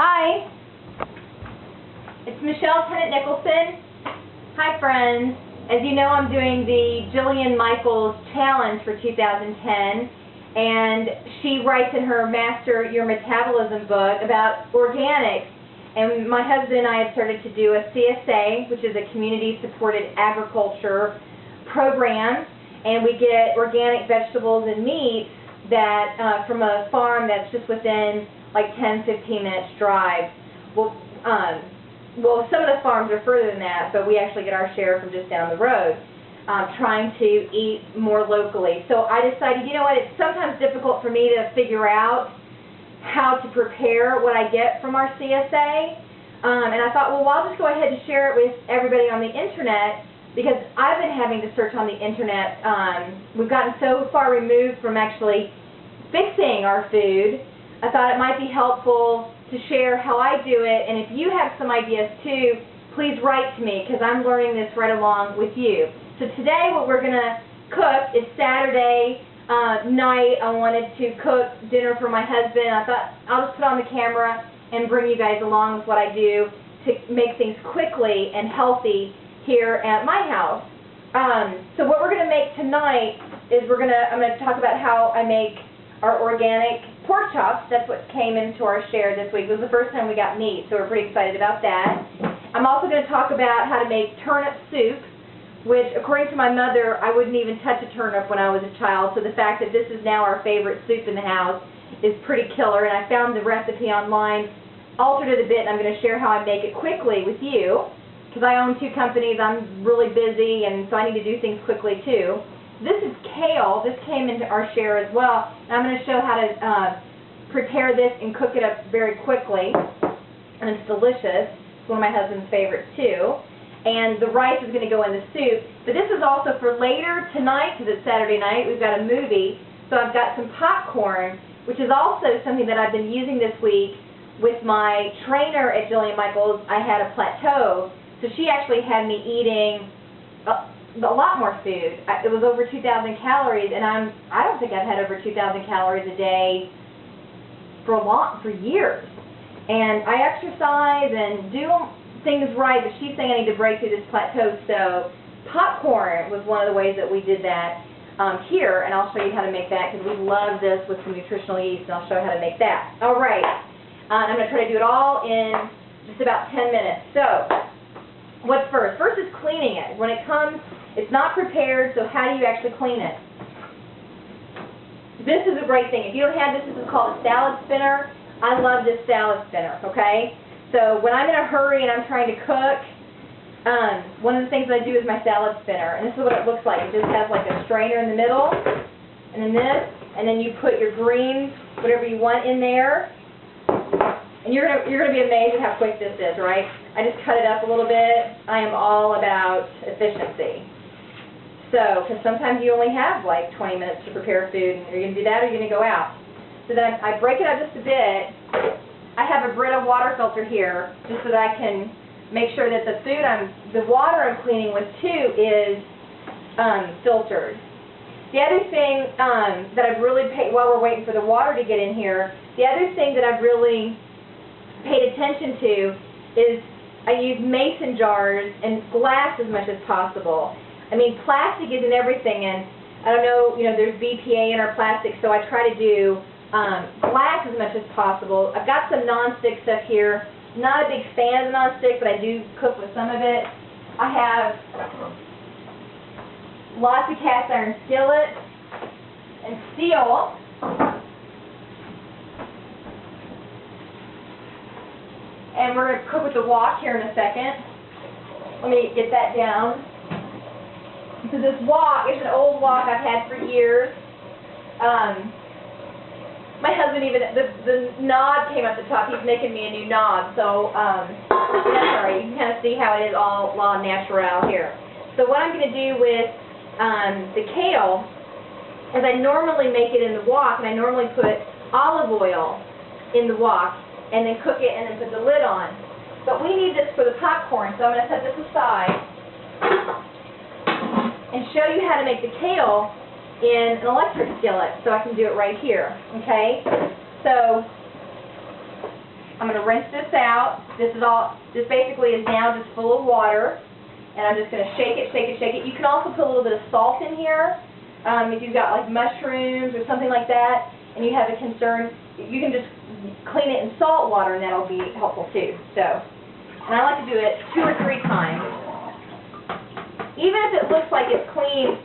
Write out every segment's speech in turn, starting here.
Hi, it's Michelle Tennant Nicholson. Hi friends. As you know, I'm doing the Jillian Michael's challenge for 2010, and she writes in her Master Your Metabolism book about organics. And my husband and I have started to do a CSA, which is a community-supported agriculture program, and we get organic vegetables and meats that from a farm that's just within like 10-15 minutes drive. Well, some of the farms are further than that, but we actually get our share from just down the road, trying to eat more locally. So I decided, you know what, it's sometimes difficult for me to figure out how to prepare what I get from our CSA, and I thought, well, I'll just go ahead and share it with everybody on the internet, because I've been having to search on the internet. We've gotten so far removed from actually fixing our food. I thought it might be helpful to share how I do it, and if you have some ideas too, please write to me, because I'm learning this right along with you. So today what we're going to cook is Saturday night. I wanted to cook dinner for my husband. I thought I'll just put on the camera and bring you guys along with what I do to make things quickly and healthy here at my house. So what we're going to make tonight is I'm going to talk about how I make our organic pork chops. That's what came into our share this week. It was the first time we got meat, so we're pretty excited about that. I'm also going to talk about how to make turnip soup, which, according to my mother, I wouldn't even touch a turnip when I was a child, so the fact that this is now our favorite soup in the house is pretty killer, and I found the recipe online, altered it a bit, and I'm going to share how I make it quickly with you, because I own two companies, I'm really busy, and so I need to do things quickly too. This is kale. This came into our share as well, and I'm going to show how to prepare this and cook it up very quickly, and it's delicious. It's one of my husband's favorites too. And the rice is going to go in the soup. But this is also for later tonight, because it's Saturday night. We've got a movie, so I've got some popcorn, which is also something that I've been using this week with my trainer at Jillian Michael's. I had a plateau, so she actually had me eating a lot more food. It was over 2,000 calories, and I don't think I've had over 2,000 calories a day for years. And I exercise and do things right, but she's saying I need to break through this plateau. So popcorn was one of the ways that we did that here, and I'll show you how to make that, because we love this with some nutritional yeast, and I'll show you how to make that. All right, I'm going to try to do it all in just about 10 minutes. So what's first? First is cleaning it. When it comes, it's not prepared, so how do you actually clean it? This is a great thing. If you don't have this, this is called a salad spinner. I love this salad spinner, okay? So when I'm in a hurry and I'm trying to cook, one of the things I do is my salad spinner. And this is what it looks like. It just has like a strainer in the middle, and then this, and then you put your greens, whatever you want in there. And you're gonna be amazed at how quick this is, right? I just cut it up a little bit. I am all about efficiency. So, because sometimes you only have like 20 minutes to prepare food, and are you going to do that or are you going to go out? So then I break it up just a bit. I have a Brita water filter here, just so that I can make sure that the water I'm cleaning with too is filtered. The other thing that I've really paid, while we're waiting for the water to get in here, the other thing that I've really paid attention to is I use mason jars and glass as much as possible. I mean, plastic isn't everything, and I don't know, there's BPA in our plastic, so I try to do glass as much as possible. I've got some non-stick stuff here. Not a big fan of the non-stick, but I do cook with some of it. I have lots of cast iron skillets and steel. And we're going to cook with the wok here in a second. Let me get that down. So this wok is an old wok I've had for years. My husband even, the knob came up the top. He's making me a new knob. So that's all right. You can kind of see how it is all natural here. So what I'm going to do with the kale is I normally make it in the wok, and I normally put olive oil in the wok and then cook it and then put the lid on. But we need this for the popcorn, so I'm going to set this aside and show you how to make the kale in an electric skillet, so I can do it right here, okay? So I'm going to rinse this out. This basically is now just full of water. And I'm just going to shake it, shake it, shake it. You can also put a little bit of salt in here. If you've got like mushrooms or something like that, and you have a concern, you can just clean it in salt water, and that'll be helpful too. So, and I like to do it 2 or 3 times. Even if it looks like it's clean,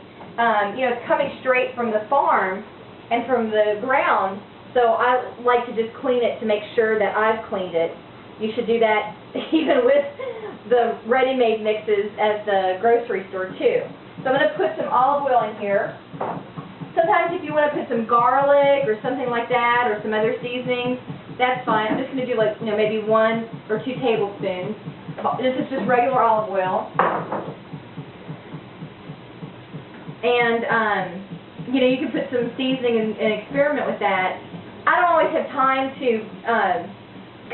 you know, it's coming straight from the farm and from the ground, so I like to just clean it to make sure that I've cleaned it. You should do that even with the ready-made mixes at the grocery store too. So I'm going to put some olive oil in here. Sometimes if you want to put some garlic or something like that, or some other seasonings, that's fine. I'm just going to do like, you know, maybe 1 or 2 tablespoons. This is just regular olive oil. And, you know, you can put some seasoning and experiment with that. I don't always have time to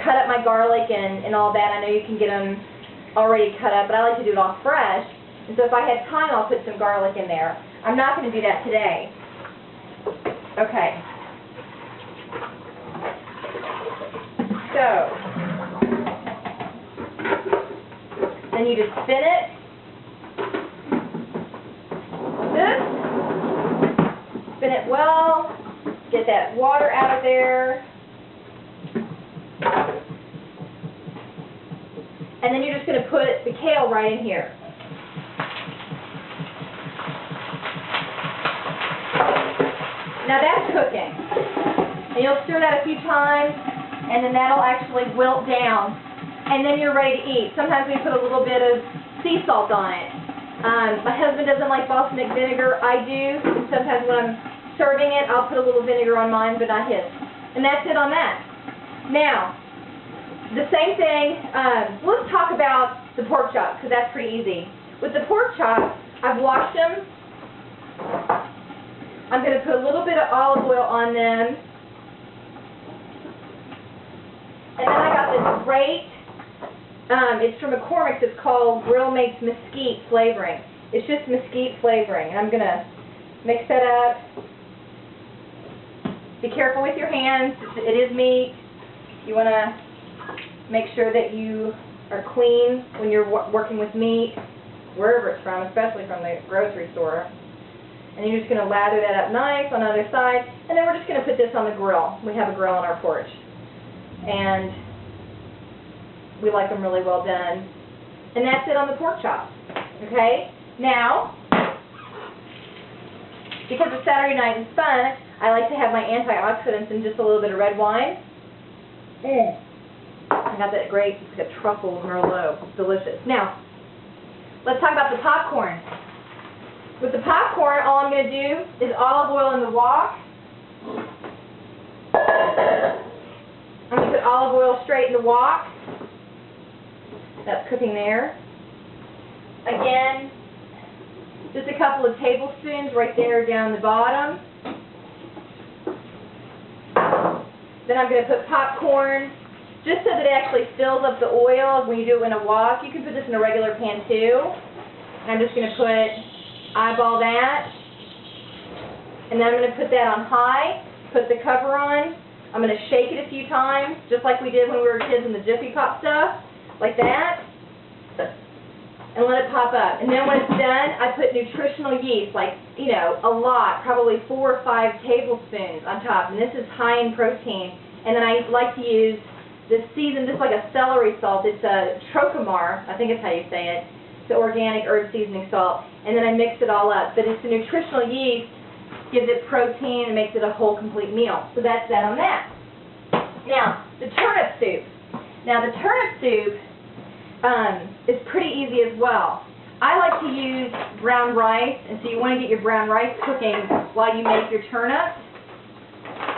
cut up my garlic and all that. I know you can get them already cut up, but I like to do it all fresh. And so if I have time, I'll put some garlic in there. I'm not going to do that today. Okay. So, then you just spin it. Spin it well, get that water out of there, and then you're just going to put the kale right in here. Now that's cooking, and you'll stir that a few times, and then that'll actually wilt down, and then you're ready to eat. Sometimes we put a little bit of sea salt on it. My husband doesn't like balsamic vinegar. I do. And sometimes when I'm serving it, I'll put a little vinegar on mine, but not his. And that's it on that. Now, the same thing, let's talk about the pork chops, because that's pretty easy. With the pork chops, I've washed them. I'm going to put a little bit of olive oil on them. And then I got this great, it's from McCormick's, it's called Grill Makes Mesquite flavoring. It's just mesquite flavoring, and I'm going to mix that up. Be careful with your hands, it is meat. You want to make sure that you are clean when you're working with meat, wherever it's from, especially from the grocery store. And you're just going to lather that up nice on the other side, and then we're just going to put this on the grill. We have a grill on our porch. And we like them really well done. And that's it on the pork chops. Okay? Now, because it's Saturday night and fun, I like to have my antioxidants and just a little bit of red wine. I got that great, it's got truffle merlot. It's delicious. Now, let's talk about the popcorn. With the popcorn, all I'm going to do is olive oil in the wok. I'm going to put olive oil straight in the wok. That's cooking there. Again, just a couple of tablespoons right there down the bottom. Then I'm going to put popcorn, just so that it actually fills up the oil when you do it in a wok. You can put this in a regular pan too. And I'm just going to eyeball that. And then I'm going to put that on high, put the cover on. I'm going to shake it a few times, just like we did when we were kids in the Jiffy Pop stuff, like that, and let it pop up. And then when it's done, I put nutritional yeast, like, you know, a lot, probably 4 or 5 tablespoons on top. And this is high in protein. And then I like to use this seasoned, just like a celery salt. It's a trochamar, I think is how you say it. It's an organic herb seasoning salt. And then I mix it all up. But it's the nutritional yeast, gives it protein and makes it a whole complete meal. So that's that on that. Now, the turnip soup. Now, the turnip soup is pretty easy as well. I like to use brown rice, and so you want to get your brown rice cooking while you make your turnips.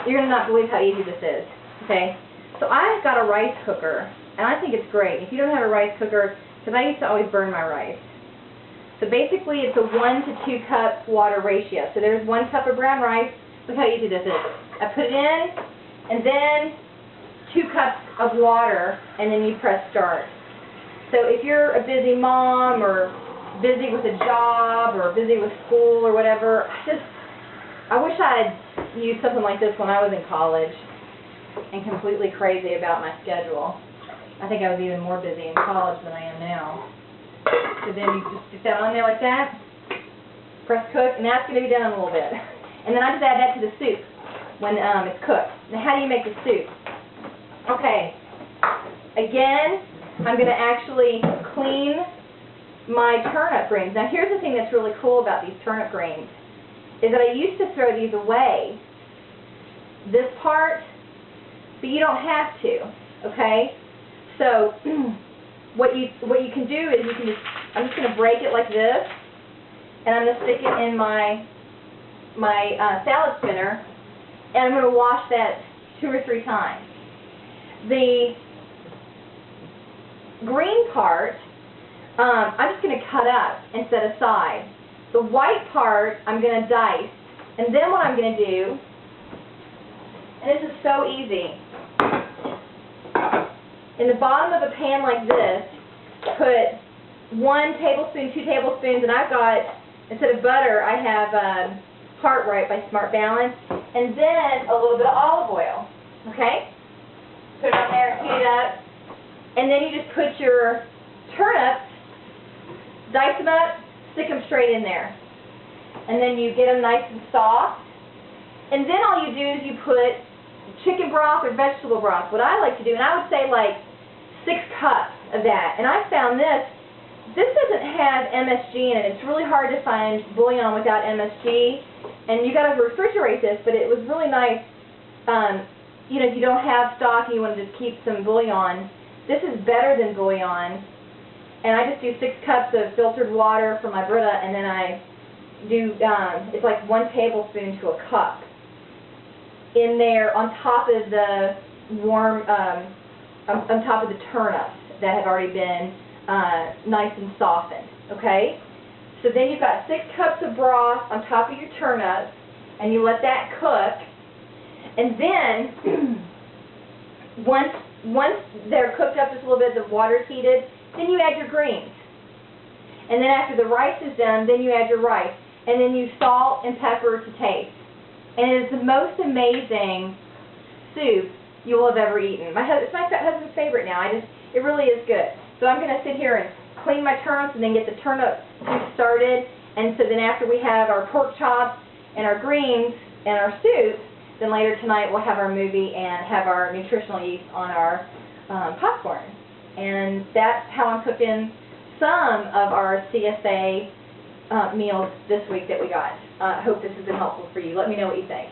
You're going to not believe how easy this is. Okay? So I've got a rice cooker, and I think it's great. If you don't have a rice cooker, because I used to always burn my rice. So basically, it's a 1 to 2 cup water ratio. So there's 1 cup of brown rice. Look how easy this is. I put it in, and then 2 cups of water, and then you press start. So if you're a busy mom, or busy with a job, or busy with school, or whatever, I wish I had used something like this when I was in college. and completely crazy about my schedule. I think I was even more busy in college than I am now. So then you just stick that on there like that, press cook, and that's going to be done in a little bit. And then I just add that to the soup when it's cooked. Now how do you make the soup? Okay, again, I'm going to actually clean my turnip greens. Now here's the thing that's really cool about these turnip greens, is that I used to throw these away, this part, but you don't have to, okay? So what you can do is you can just, I'm just going to break it like this, and I'm going to stick it in my salad spinner, and I'm going to wash that 2 or 3 times. The green part, I'm just going to cut up and set aside. The white part, I'm going to dice. And then what I'm going to do, and this is so easy, in the bottom of a pan like this, put 1 tablespoon, 2 tablespoons, and I've got, instead of butter, I have Cartwright by Smart Balance, and then a little bit of olive oil, okay? Put it on there, heat it up, and then you just put your turnips, dice them up, stick them straight in there. And then you get them nice and soft. And then all you do is you put chicken broth or vegetable broth. What I like to do, and I would say like 6 cups of that. And I found this doesn't have MSG in it. It's really hard to find bouillon without MSG. And you got to refrigerate this, but it was really nice. You know, if you don't have stock and you want to just keep some bouillon, this is better than bouillon. And I just do 6 cups of filtered water for my Brita, and then I do, it's like 1 tablespoon to a cup in there on top of the warm, on top of the turnips that have already been nice and softened, okay? So then you've got 6 cups of broth on top of your turnips, and you let that cook. And then, once they're cooked up just a little bit, the water's heated, then you add your greens. And then after the rice is done, then you add your rice. And then you salt and pepper to taste. And it is the most amazing soup you will have ever eaten. It's my husband's favorite now. It really is good. So I'm going to sit here and clean my turnips and then get the turnip soup started. And so then after we have our pork chops and our greens and our soup, then later tonight we'll have our movie and have our nutritional yeast on our popcorn. And that's how I'm cooking some of our CSA meals this week that we got. I hope this has been helpful for you. Let me know what you think.